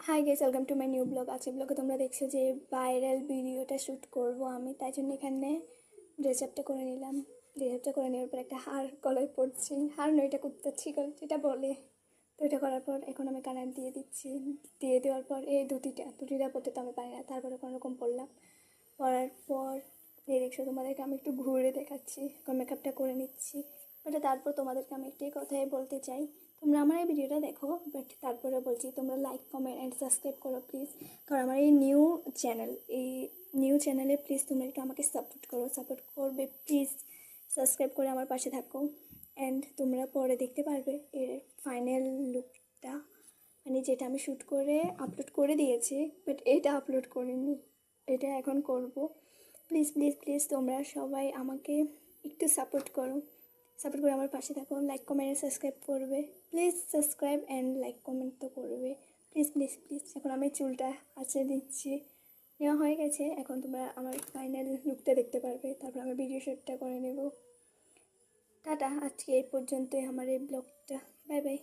Hi guys, welcome to my new blog. আছে ব্লগে তোমরা দেখছো যে ভাইরাল ভিডিওটা শ্যুট করব আমি, তাই জন্য এখানে ড্রেস আপটা করে নিলাম। ড্রেস আপটা করে নেওয়ার পর একটা হার গলায় পড়ছি, হার নয় এটা কুত্তাচ্ছি যেটা বলে। তো এটা করার পর এখন আমি কানের দিয়ে দিচ্ছি, দিয়ে দেওয়ার পর এই দুটিটা পড়তে তো আমি পারি না, তারপরে কোনোরকম পড়লাম। পরার পর এই দেখছো তোমাদেরকে আমি একটু ঘুরে দেখাচ্ছি, এখন মেকআপটা করে নিচ্ছি। ওটা তারপর তোমাদেরকে আমি একটি কথাই বলতে চাই, তোমরা আমার এই ভিডিওটা দেখো, বাট তারপরে বলছি তোমরা লাইক কমেন্ট অ্যান্ড সাবস্ক্রাইব করো প্লিজ। কারণ আমার এই নিউ চ্যানেলে প্লিজ তোমরা একটু আমাকে সাপোর্ট করবে প্লিজ। সাবস্ক্রাইব করে আমার পাশে থাকো অ্যান্ড তোমরা পরে দেখতে পারবে এর ফাইনাল লুকটা, মানে যেটা আমি শ্যুট করে আপলোড করে দিয়েছি, বাট এটা আপলোড করিনি, এটা এখন করব। প্লিজ প্লিজ প্লিজ তোমরা সবাই আমাকে একটু সাপোর্ট করে আমার পাশে থাকো, লাইক কমেন্ট সাবস্ক্রাইব করবে please. Subscribe and like comment তো করবে প্লিজ প্লিজ প্লিজ। এখন আমি চুলটা আঁচড়ে দিচ্ছি, নেওয়া হয়ে গেছে। এখন তোমরা আমার ফাইনাল লুকটা দেখতে পারবে, তারপর আমি ভিডিও শ্যুটটা করে নেব। টাটা, আজকে এই পর্যন্তই আমার এই ব্লগটা। Bye bye.